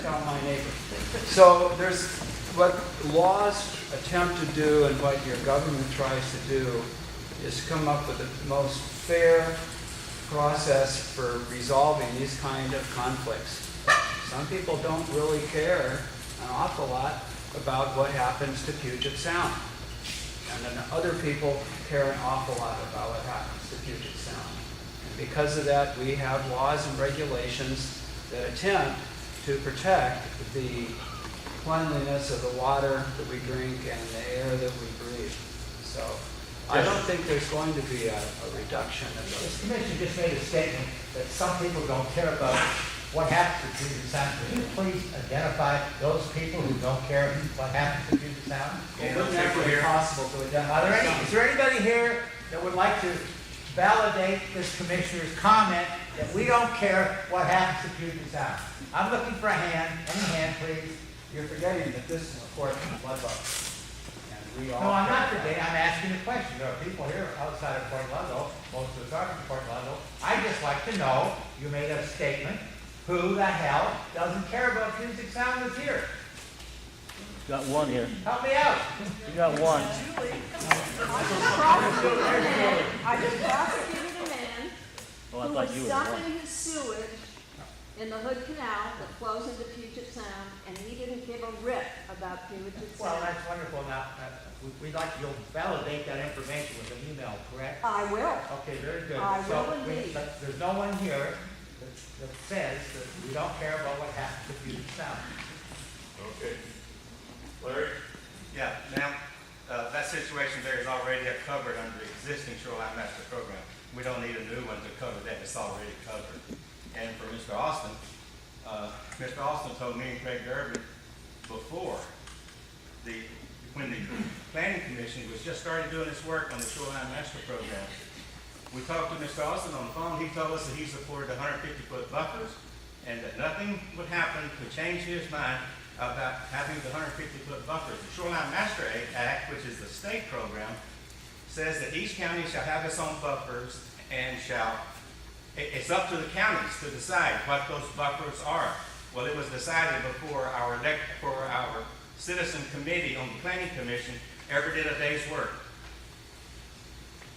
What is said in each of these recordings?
tell my neighbor. So there's what laws attempt to do and what your government tries to do is come up with the most fair process for resolving these kind of conflicts. Some people don't really care an awful lot about what happens to Puget Sound. And then other people care an awful lot about what happens to Puget Sound. And because of that, we have laws and regulations that attempt to protect the cleanliness of the water that we drink and the air that we breathe. So I don't think there's going to be a reduction in those. The commission just made a statement that some people don't care about what happens to Puget Sound. Could you please identify those people who don't care what happens to Puget Sound? It wouldn't be possible to identify. Is there anybody here that would like to validate this commissioner's comment that we don't care what happens to Puget Sound? I'm looking for a hand. Any hand, please. You're forgetting that this is a court in Ludlow. And we all No, I'm not care about forgetting. I'm asking a question. There are people here outside of Port Ludlow. Most of us are from Port Ludlow. I'd just like to know, you made a statement, who the hell doesn't care about Puget Sound that's here? Got one here. Help me out. You got one. I just prosecuted a man Oh, I who thought was you were the one. dumping his sewage in the Hood Canal that flows into Puget Sound, and he didn't give a rip about Puget Well, Sound. that's wonderful. Now, we'd like you'll validate that information with an email, correct? I will. Okay, very good. I So will indeed. but there's no one here that says that we don't care about what happens to Puget Sound. Okay. Larry? Yeah, now, that situation there is already covered under the existing shoreline master program. We don't need a new one to cover that, it's already covered. And for Mr. Austin, Mr. Austin told me and Craig Durbin before, when the planning commission was just starting doing its work on the shoreline master program, we talked to Mr. Austin on the phone. He told us that he supported the 150-foot buffers and that nothing would happen to change his mind about having the 150-foot buffers. The Shoreline Master Act, which is the state program, says that each county shall have its own buffers and it's up to the counties to decide what those buffers are. Well, it was decided before our citizen committee on the planning commission ever did a day's work.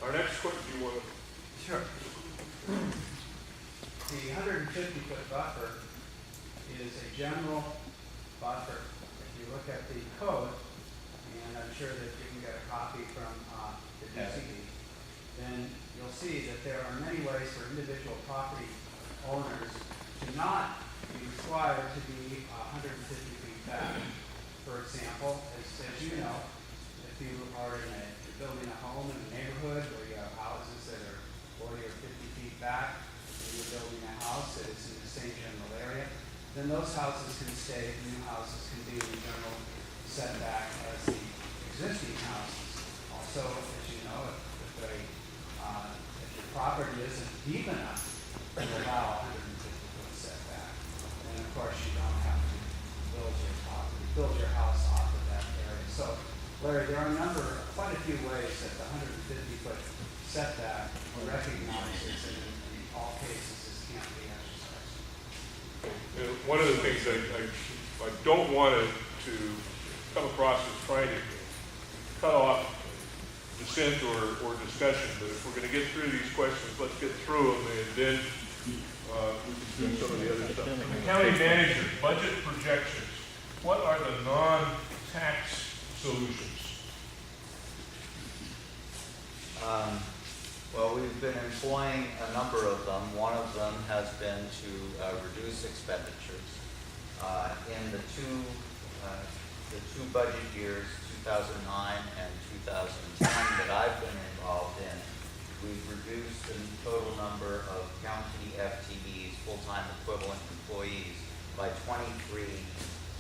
Our next question, do you want to? Sure. The 150-foot buffer is a general buffer. If you look at the code, and I'm sure that you can get a copy from the BOCC, then you'll see that there are many ways for individual property owners to not be required to be 150 feet back. For example, as you know, if you are you're building a home in a neighborhood where you have houses that are 40 or 50 feet back, and you're building a house that is in the same general area, then those houses can stay, the new houses can be in the general setback as the existing houses. Also, as you know, if your property isn't deep enough to allow 150-foot setback, then of course you don't have to build your house off of that area. So, Larry, there are quite a few ways that the 150-foot setback recognizes, and in all cases this can't be exercised. And one of the things I don't want to come across as trying to cut off dissent or discussion, but if we're going to get through these questions, let's get through them, and then we can do some of the other stuff. County manager, budget projections. What are the non-tax solutions? Well, we've been employing a number of them. One of them has been to reduce expenditures. In the two budget years, 2009 and 2010, that I've been involved in, we've reduced the total number of county FTEs, full-time equivalent employees, by 23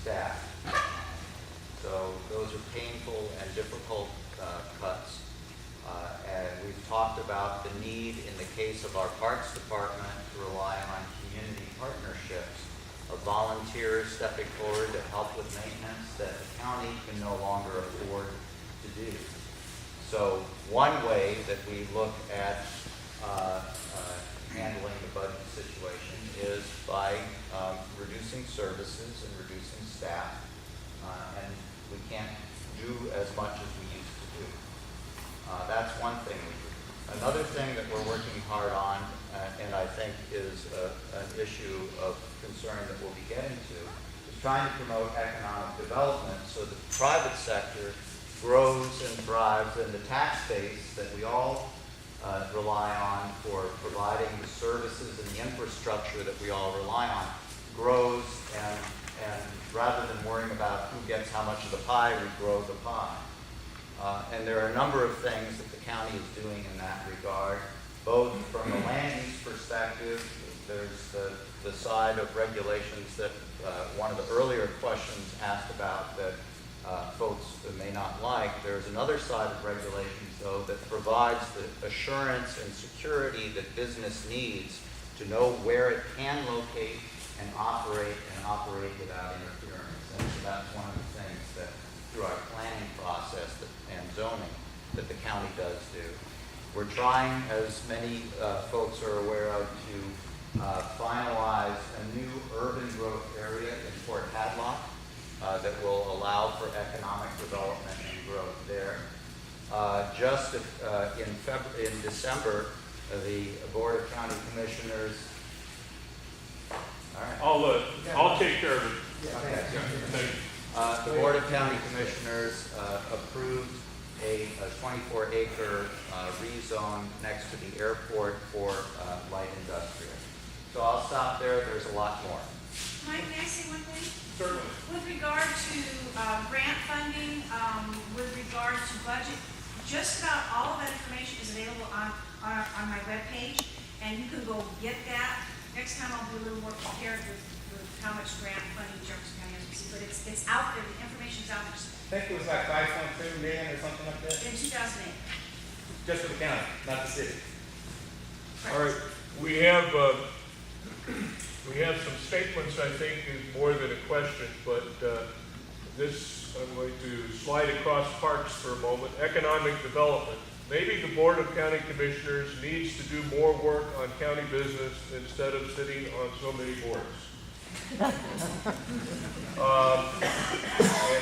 staff. So those are painful and difficult cuts. And we've talked about the need in the case of our parks department to rely on community partnerships of volunteers stepping forward to help with maintenance that the county can no longer afford to do. So one way that we look at handling the the budget situation is by reducing services and reducing staff. And we can't do as much as we used to do. That's one thing we do. Another thing that we're working hard on, and I think is an issue of concern that we'll be getting to, is trying to promote economic development so that the private sector grows and thrives, and the tax base that we all rely on for providing the services and the infrastructure that we all rely on grows, and rather than worrying about who gets how much of the pie, we grow the pie. And there are a number of things that the county is doing in that regard, both from the land use perspective. There's the side of regulations that one of the earlier questions asked about that folks may not like. There's another side of regulations, though, that provides the assurance and security that business needs to know where it can locate and operate without interference. And so that's one of the things that, through our planning process and zoning, that the county does do. We're trying, as many folks are aware of, to finalize a new urban growth area in Port Hadlock that will allow for economic development and growth there. In December, the Board of County Commissioners. All right. I'll take care of it. Okay. Thank you. The Board of County Commissioners approved a 24-acre rezone next to the airport for light industrial. So I'll stop there. There's a lot more. Mike, may I say one thing? Certainly. With regard to grant funding, with regard to budget, just about all of that information is available on my webpage, and you can go get that. Next time I'll be a little more prepared with how much grant funding Jefferson County has received, but it's out there, the information's out there. I think it was like 5.2 million or something like that, In 2008. just for the county, not the city. All right, we have some statements, I think, is more than a question, but this, I'm going to slide across parks for a moment. Economic development. Maybe the Board of County Commissioners needs to do more work on county business instead of sitting on so many boards. And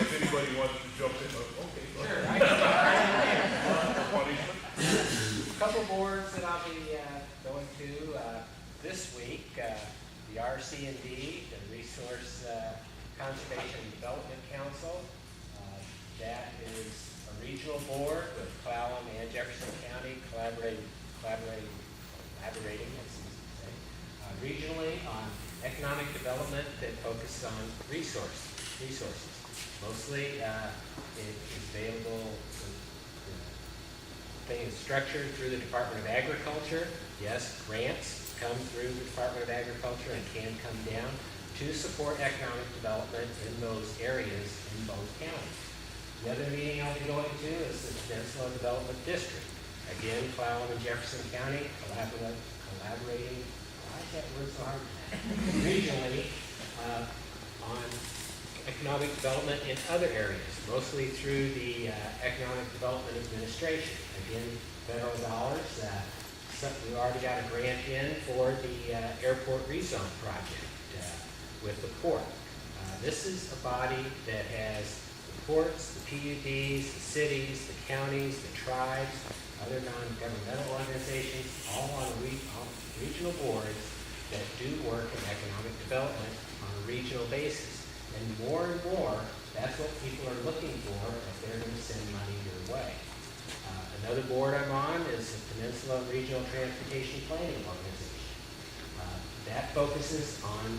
if anybody wants to jump in, okay. Sure. A couple boards that I'll be going to this week. The RC&D, the Resource Conservation and Development Council. That is a regional board with Clallam and Jefferson County collaborating, as you say, regionally on economic development that focuses on resources. Mostly it is available, the thing is structured through the Department of Agriculture. Yes, grants come through the Department of Agriculture and can come down to support economic development in those areas in both counties. The other meeting I'll be going to is the Peninsula Development District. Again, Clallam and Jefferson County collaborating, why is that word so hard? Regionally on economic development in other areas, mostly through the Economic Development Administration. Again, federal dollars. We already got a grant in for the airport rezone project with the port. This is a body that has the ports, the PUDs, the cities, the counties, the tribes, other non-governmental organizations, all on regional boards that do work in economic development on a regional basis. And more, that's what people are looking for if they're going to send money your way. Another board I'm on is the Peninsula Regional Transportation Planning Organization. That focuses on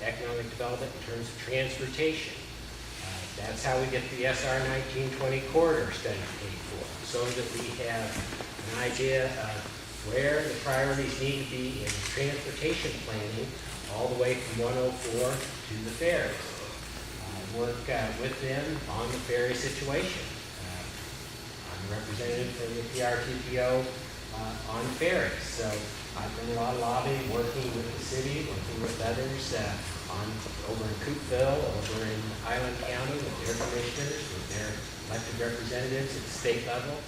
economic development in terms of transportation. That's how we get the SR 1920 corridor study paid for, so that we have an idea of where the priorities need to be in transportation planning all the way from 104 to the ferries. Work with them on the ferry situation. I'm a representative for the PRTPO on ferries, so I've done a lot of lobbying, working with the city, working with others over in Coopville, over in Island County with their commissioners, with their elected representatives at the state level.